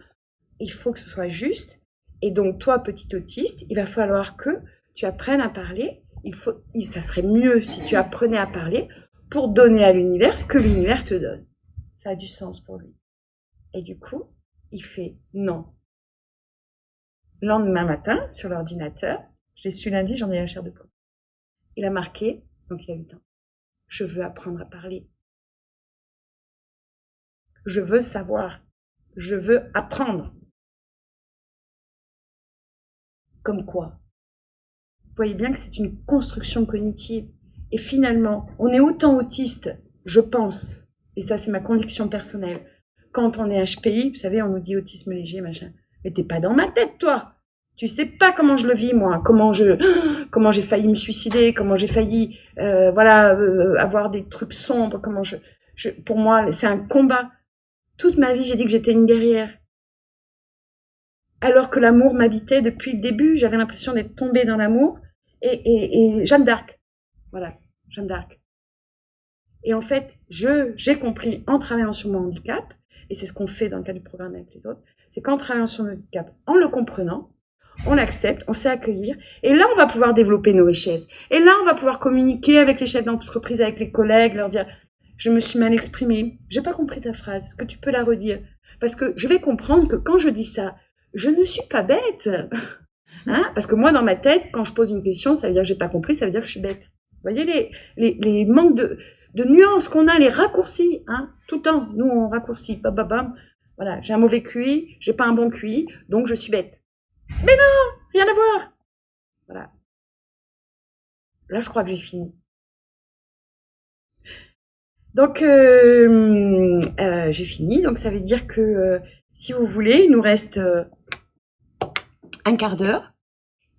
il faut que ce soit juste. Et donc toi, petit autiste, il va falloir que tu apprennes à parler. Ça serait mieux si tu apprenais à parler pour donner à l'univers ce que l'univers te donne. Ça a du sens pour lui. Et du coup, il fait non. Le lendemain matin, sur l'ordinateur, je l'ai su lundi, j'en ai la chair de poule. Il a marqué, donc il a 8 ans. Je veux apprendre à parler. Je veux savoir. Je veux apprendre. Comme quoi? Vous voyez bien que c'est une construction cognitive. Et finalement, on est autant autiste, je pense, et ça c'est ma conviction personnelle, quand on est HPI, vous savez, on nous dit autisme léger, machin. Mais t'es pas dans ma tête, toi. Tu sais pas comment je le vis, moi. Comment j'ai failli me suicider, comment j'ai failli, avoir des trucs sombres. Pour moi, c'est un combat. Toute ma vie, j'ai dit que j'étais une guerrière. Alors que l'amour m'habitait depuis le début, j'avais l'impression d'être tombée dans l'amour. Et Jeanne d'Arc. Voilà, Jeanne d'Arc. Et en fait, j'ai compris en travaillant sur mon handicap, et c'est ce qu'on fait dans le cadre du programme avec les autres, c'est qu'en travaillant sur notre handicap, en le comprenant, on l'accepte, on sait accueillir, et là on va pouvoir développer nos richesses. Et là on va pouvoir communiquer avec les chefs d'entreprise, avec les collègues, leur dire « Je me suis mal exprimée, j'ai pas compris ta phrase, est-ce que tu peux la redire ?» Parce que je vais comprendre que quand je dis ça, je ne suis pas bête. Hein? Parce que moi dans ma tête, quand je pose une question, ça veut dire que j'ai pas compris, ça veut dire que je suis bête. Vous voyez les manques de nuances qu'on a, les raccourcis, hein, tout le temps, nous on raccourcit, bam, bam, bam. Voilà, j'ai un mauvais QI, j'ai pas un bon QI, donc je suis bête. Mais non, rien à voir. Voilà. Là, je crois que j'ai fini. Donc, j'ai fini. Donc, ça veut dire que, si vous voulez, il nous reste un quart d'heure.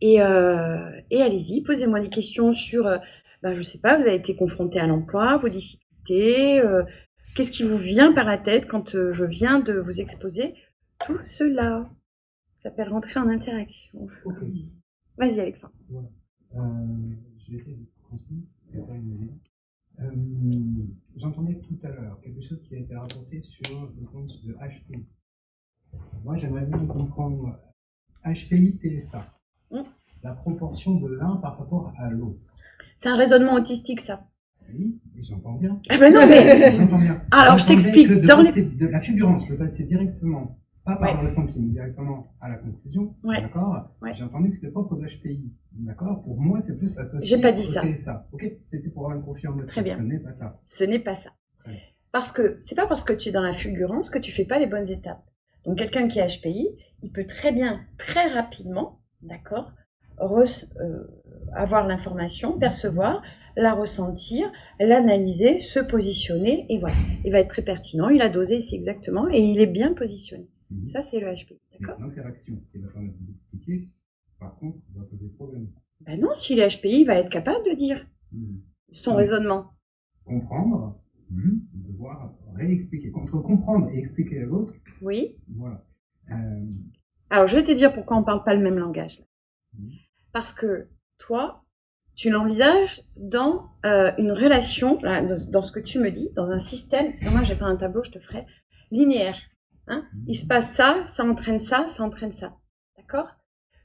Et allez-y, posez-moi des questions sur, je sais pas, vous avez été confronté à l'emploi, vos difficultés, qu'est-ce qui vous vient par la tête quand je viens de vous exposer tout cela? Ça s'appelle rentrer en interaction. Ok. Vas-y, Alexandre. Voilà. Je vais essayer d'être concis, c'est pas une évidence. J'entendais tout à l'heure quelque chose qui a été rapporté sur le compte de HPI. Moi, j'aimerais bien comprendre HPI, TSA. La proportion de l'un par rapport à l'autre. C'est un raisonnement autistique, ça. Oui, j'entends bien. Ah ben non, mais... J'entends bien. Alors, je t'explique. De la fulgurance, je passais directement, pas par le ressenti, mais directement à la conclusion. Ouais. D'accord. Ouais. J'ai entendu que c'était propre aux HPI. D'accord. Pour moi, c'est plus associé. J'ai pas dit ça. TSA. Ok, c'était pour avoir une confirmation. Très bien. Ce n'est pas ça. Ce n'est pas ça. Parce que c'est pas parce que tu es dans la fulgurance que tu fais pas les bonnes étapes. Donc, quelqu'un qui est HPI, il peut très bien, très rapidement, d'accord, avoir l'information, percevoir, la ressentir, l'analyser, se positionner, et voilà. Il va être très pertinent, il a dosé, c'est exactement, et il est bien positionné. Ça, c'est le HPI, d'accord ? L'interaction qui va permettre d'expliquer, par contre, va poser problème. Ben non, s'il est HPI, il va être capable de dire son raisonnement. Comprendre, devoir réexpliquer. Entre comprendre et expliquer à l'autre, oui. Voilà. Alors, je vais te dire pourquoi on ne parle pas le même langage. Parce que toi, tu l'envisages dans une relation, là, dans ce que tu me dis, dans un système, c'est dommage, j'ai pas un tableau, je te ferai, linéaire. Hein, il se passe ça, ça entraîne ça, ça entraîne ça. D'accord ?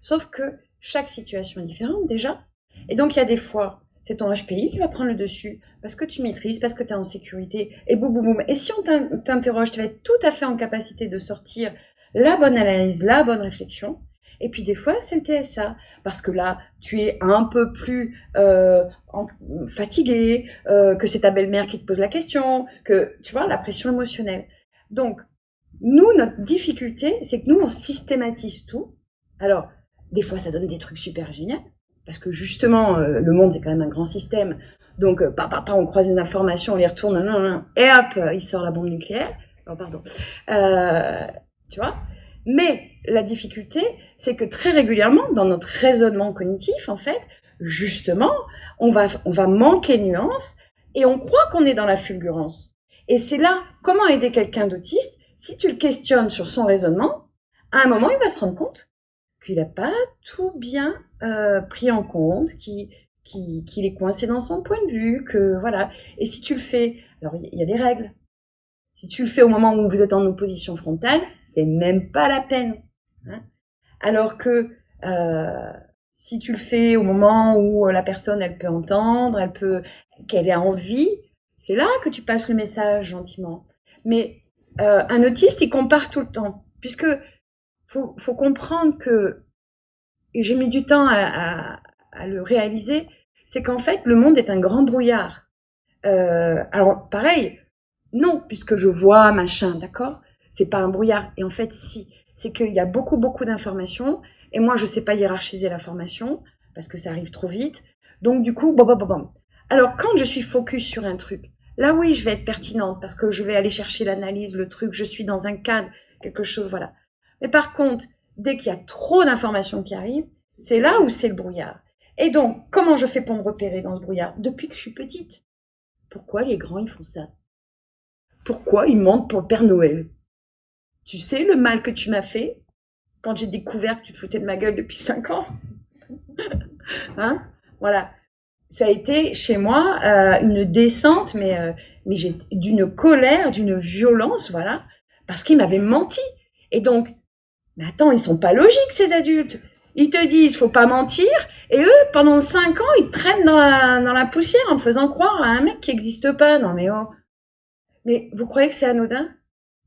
Sauf que chaque situation est différente déjà. Et donc, il y a des fois, c'est ton HPI qui va prendre le dessus parce que tu maîtrises, parce que tu es en sécurité. Et boum, boum, boum. Et si on t'interroge, tu vas être tout à fait en capacité de sortir la bonne analyse, la bonne réflexion. Et puis des fois, c'est le TSA, parce que là, tu es un peu plus fatigué, que c'est ta belle-mère qui te pose la question, que, tu vois, la pression émotionnelle. Donc, nous, notre difficulté, c'est que nous, on systématise tout. Alors, des fois, ça donne des trucs super géniaux, parce que justement, le monde, c'est quand même un grand système. Donc, on croise des informations, on les retourne, et hop, il sort la bombe nucléaire. Oh, pardon. Tu vois ? Mais la difficulté, c'est que très régulièrement, dans notre raisonnement cognitif, en fait, justement, on va manquer de nuances et on croit qu'on est dans la fulgurance. Et c'est là, comment aider quelqu'un d'autiste ? Si tu le questionnes sur son raisonnement, à un moment, il va se rendre compte qu'il n'a pas tout bien pris en compte, qu'il est coincé dans son point de vue, que voilà. Et si tu le fais, alors il y a des règles. Si tu le fais au moment où vous êtes en opposition frontale, c'est même pas la peine. Hein, alors que si tu le fais au moment où la personne, elle peut entendre, qu'elle ait envie, c'est là que tu passes le message gentiment. Mais un autiste, il compare tout le temps, puisque faut comprendre que, et j'ai mis du temps à le réaliser, c'est qu'en fait, le monde est un grand brouillard. Alors, pareil, non, puisque je vois, machin, d'accord ? C'est pas un brouillard. Et en fait, si. C'est qu'il y a beaucoup, beaucoup d'informations. Et moi, je sais pas hiérarchiser l'information, parce que ça arrive trop vite. Donc, du coup, bam. Alors, quand je suis focus sur un truc, là, oui, je vais être pertinente, parce que je vais aller chercher l'analyse, le truc, je suis dans un cadre, quelque chose, voilà. Mais par contre, dès qu'il y a trop d'informations qui arrivent, c'est là où c'est le brouillard. Et donc, comment je fais pour me repérer dans ce brouillard ? Depuis que je suis petite. Pourquoi les grands, ils font ça ? Pourquoi ils mentent pour le Père Noël ? Tu sais le mal que tu m'as fait quand j'ai découvert que tu te foutais de ma gueule depuis 5 ans ? Hein ? Voilà. Ça a été chez moi une descente, mais j'ai d'une colère, d'une violence, voilà, parce qu'ils m'avaient menti. Et donc, mais attends, ils sont pas logiques ces adultes. Ils te disent faut pas mentir, et eux pendant 5 ans ils traînent dans la poussière en faisant croire à un mec qui n'existe pas. Non mais oh. Mais vous croyez que c'est anodin ?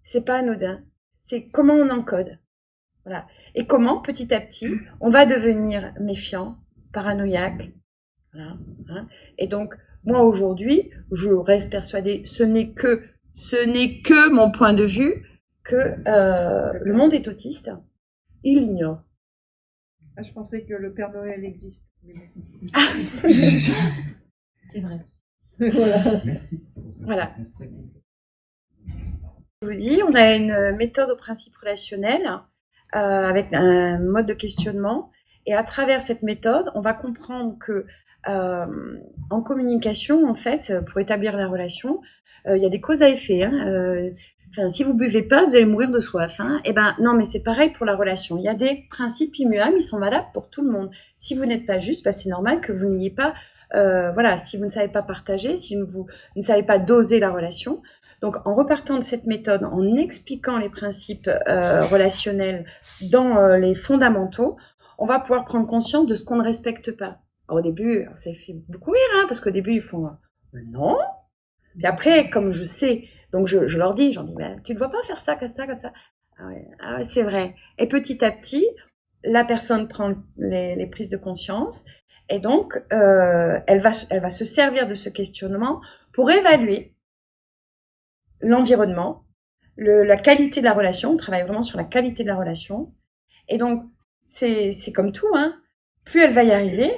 C'est pas anodin. C'est comment on encode. Voilà. Et comment, petit à petit, on va devenir méfiant, paranoïaque. Voilà. Hein. Et donc, moi, aujourd'hui, je reste persuadée, ce n'est que mon point de vue, que le monde est autiste. Il l'ignore. Ah, je pensais que le Père Noël existe. C'est vrai. Voilà. Merci. Voilà. Je vous dis, on a une méthode au principe relationnel avec un mode de questionnement. Et à travers cette méthode, on va comprendre que en communication, en fait, pour établir la relation, il y a des causes à effet. Hein, Enfin, si vous buvez pas, vous allez mourir de soif. Hein. Eh ben, non, mais c'est pareil pour la relation. Il y a des principes immuables, ils sont valables pour tout le monde. Si vous n'êtes pas juste, bah, c'est normal que vous n'ayez pas, voilà, si vous ne savez pas partager, si vous ne savez pas doser la relation. Donc, en repartant de cette méthode, en expliquant les principes relationnels dans les fondamentaux, on va pouvoir prendre conscience de ce qu'on ne respecte pas. Alors, au début, ça fait beaucoup rire, hein, parce qu'au début, ils font non. Puis après, comme je sais, donc je leur dis, ben, tu ne dois pas faire ça, comme ça, comme ça. Ah ouais, c'est vrai. Et petit à petit, la personne prend les prises de conscience et donc elle va se servir de ce questionnement pour évaluer l'environnement, la qualité de la relation. On travaille vraiment sur la qualité de la relation. Et donc, c'est comme tout, hein. Plus elle va y arriver,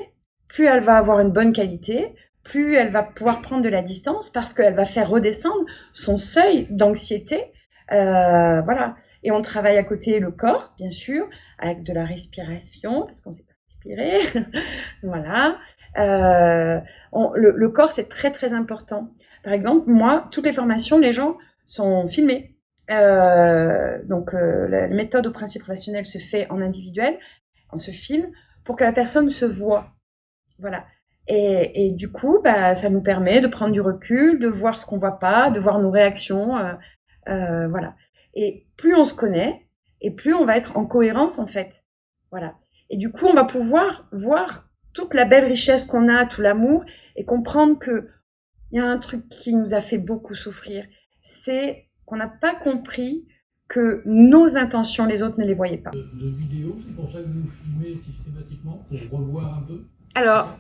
plus elle va avoir une bonne qualité, plus elle va pouvoir prendre de la distance parce qu'elle va faire redescendre son seuil d'anxiété. Voilà. Et on travaille à côté le corps, bien sûr, avec de la respiration, parce qu'on ne sait pas respirer. Voilà. Le corps, c'est très, très important. Par exemple, moi, toutes les formations, les gens sont filmés. Donc, la méthode au principe relationnel se fait en individuel, on se filme pour que la personne se voit. Voilà. Et du coup, bah, ça nous permet de prendre du recul, de voir ce qu'on voit pas, de voir nos réactions. Voilà. Et plus on se connaît, et plus on va être en cohérence, en fait. Voilà. Et du coup, on va pouvoir voir toute la belle richesse qu'on a, tout l'amour, et comprendre que il y a un truc qui nous a fait beaucoup souffrir. C'est qu'on n'a pas compris que nos intentions, les autres ne les voyaient pas. De vidéos, c'est pour ça que vous filmez systématiquement, pour revoir un peu? Alors,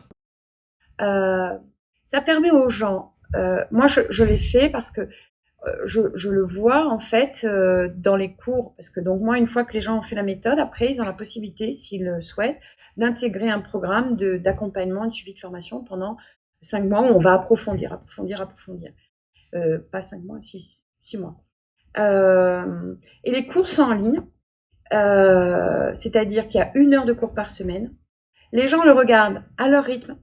ça permet aux gens, moi je l'ai fait parce que je le vois en fait dans les cours, parce que donc moi une fois que les gens ont fait la méthode, après ils ont la possibilité, s'ils le souhaitent, d'intégrer un programme d'accompagnement, de suivi de formation pendant 5 mois où on va approfondir. Pas 5 mois, 6 mois. Et les cours sont en ligne, c'est-à-dire qu'il y a 1 heure de cours par semaine. Les gens le regardent à leur rythme,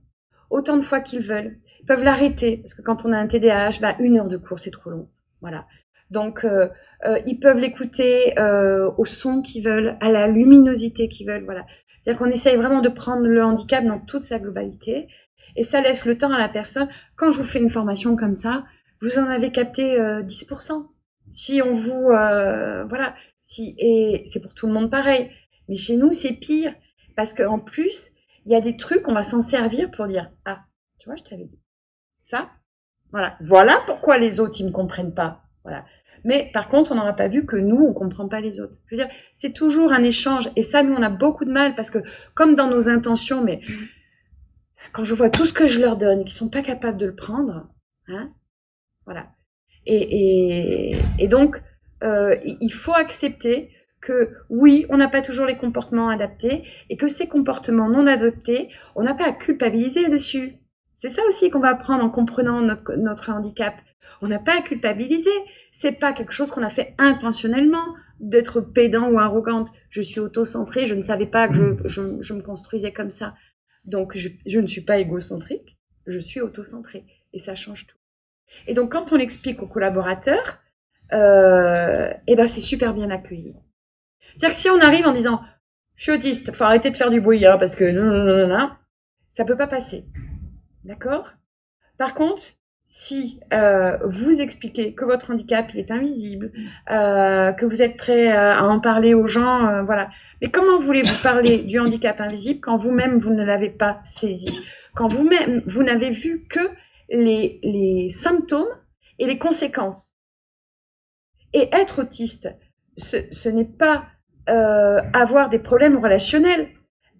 autant de fois qu'ils veulent. Ils peuvent l'arrêter, parce que quand on a un TDAH, 1 heure de cours, c'est trop long. Voilà. Donc, ils peuvent l'écouter au son qu'ils veulent, à la luminosité qu'ils veulent. Voilà. C'est-à-dire qu'on essaye vraiment de prendre le handicap dans toute sa globalité. Et ça laisse le temps à la personne. Quand je vous fais une formation comme ça, vous en avez capté 10%. Si on vous... voilà. Et c'est pour tout le monde pareil. Mais chez nous, c'est pire. Parce qu'en plus, il y a des trucs, on va s'en servir pour dire « Ah, tu vois, je t'avais dit. Ça, voilà pourquoi les autres, ils ne comprennent pas. » Voilà. Mais par contre, on n'aura pas vu que nous, on ne comprend pas les autres. Je veux dire, c'est toujours un échange. Et ça, nous, on a beaucoup de mal parce que, comme dans nos intentions, mais quand je vois tout ce que je leur donne, qu'ils ne sont pas capables de le prendre, hein, voilà. Et donc, il faut accepter que oui, on n'a pas toujours les comportements adaptés et que ces comportements non adaptés, on n'a pas à culpabiliser dessus. C'est ça aussi qu'on va apprendre en comprenant notre handicap. On n'a pas à culpabiliser. C'est pas quelque chose qu'on a fait intentionnellement d'être pédant ou arrogante. Je suis autocentrée, je ne savais pas que je me construisais comme ça. Donc, je ne suis pas égocentrique, je suis autocentrée. Et ça change tout. Et donc, quand on l'explique aux collaborateurs, ben c'est super bien accueilli. C'est-à-dire que si on arrive en disant « Je suis autiste, faut arrêter de faire du bruit, hein, parce que non, ça peut pas passer. » D'accord ? Par contre, si vous expliquez que votre handicap il est invisible, que vous êtes prêt à en parler aux gens, voilà. Mais comment voulez-vous parler du handicap invisible quand vous-même vous ne l'avez pas saisi, quand vous-même vous n'avez vu que les symptômes et les conséquences. Et être autiste, ce n'est pas avoir des problèmes relationnels.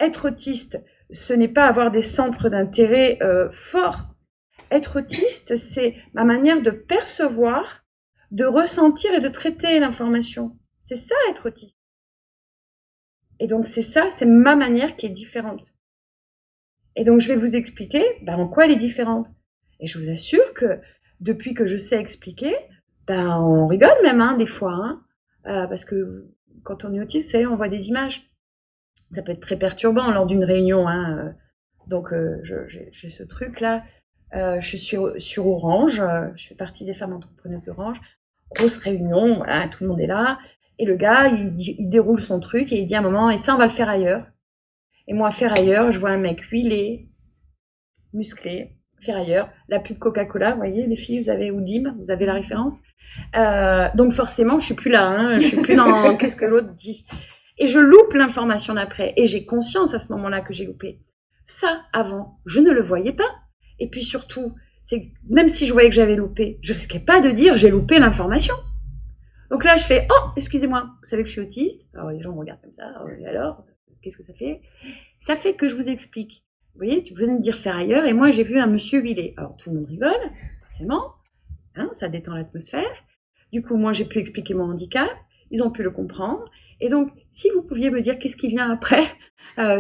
Être autiste, ce n'est pas avoir des centres d'intérêt forts. Être autiste, c'est ma manière de percevoir, de ressentir et de traiter l'information. C'est ça, être autiste. Et donc, c'est ma manière qui est différente. Et donc, je vais vous expliquer en quoi elle est différente. Et je vous assure que depuis que je sais expliquer, on rigole même, des fois. Parce que quand on est autiste, vous savez, on voit des images. Ça peut être très perturbant lors d'une réunion. Donc, j'ai ce truc-là. Je suis sur Orange. Je fais partie des femmes entrepreneuses d'Orange. grosse réunion, voilà, tout le monde est là. Et le gars, il déroule son truc et il dit à un moment, et ça, on va le faire ailleurs. Et moi, faire ailleurs, je vois un mec huilé, musclé, faire ailleurs. La pub Coca-Cola, vous voyez, les filles, ou Dim, vous avez la référence. Donc forcément, je suis plus là, hein, je suis plus dans qu'est-ce que l'autre dit. Et je loupe l'information d'après. Et j'ai conscience à ce moment-là que j'ai loupé. Ça, avant, je ne le voyais pas. Et puis surtout, c'est même si je voyais que j'avais loupé, je risquais pas de dire j'ai loupé l'information. Donc là, je fais oh, excusez-moi, vous savez que je suis autiste. Alors les gens me regardent comme ça. Et alors, qu'est-ce que ça fait? Ça fait que je vous explique. Vous voyez, tu venais de dire faire ailleurs, et moi j'ai vu un monsieur huilé. Alors tout le monde rigole, forcément, hein, ça détend l'atmosphère. Du coup, moi j'ai pu expliquer mon handicap, ils ont pu le comprendre. Et donc, si vous pouviez me dire qu'est-ce qui vient après,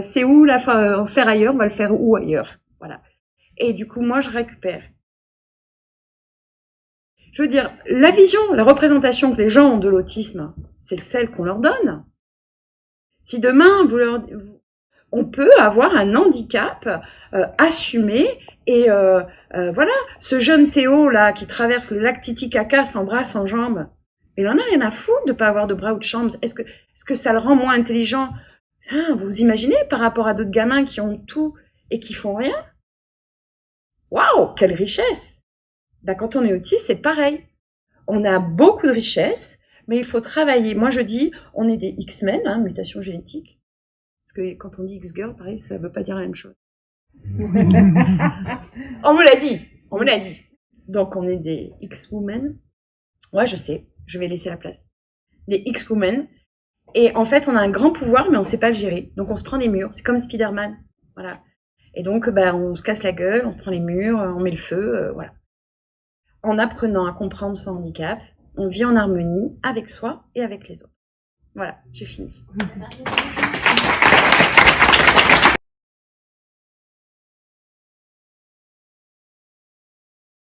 c'est où la faire ailleurs, on va le faire où ailleurs, voilà. Et du coup, moi je récupère. Je veux dire, la vision, la représentation que les gens ont de l'autisme, c'est celle qu'on leur donne. Si demain, on peut avoir un handicap assumé et voilà, ce jeune Théo là qui traverse le lac Titicaca sans bras, sans jambes, il en a rien à foutre de pas avoir de bras ou de jambes. Est-ce que ça le rend moins intelligent? Vous imaginez par rapport à d'autres gamins qui ont tout et qui font rien? Waouh, quelle richesse! Ben, quand on est autiste, c'est pareil. On a beaucoup de richesses, mais il faut travailler. Moi, je dis, on est des X-Men, hein, mutation génétique. Parce que quand on dit X-girl, pareil, ça ne veut pas dire la même chose. On me l'a dit. Donc, on est des X-women. Ouais, je sais, je vais laisser la place. Des X-women. Et en fait, on a un grand pouvoir, mais on ne sait pas le gérer. Donc, on se prend des murs. C'est comme Spider-Man. Voilà. Et donc, on se casse la gueule, on prend les murs, on met le feu, voilà. En apprenant à comprendre son handicap, on vit en harmonie avec soi et avec les autres. Voilà, j'ai fini. Merci.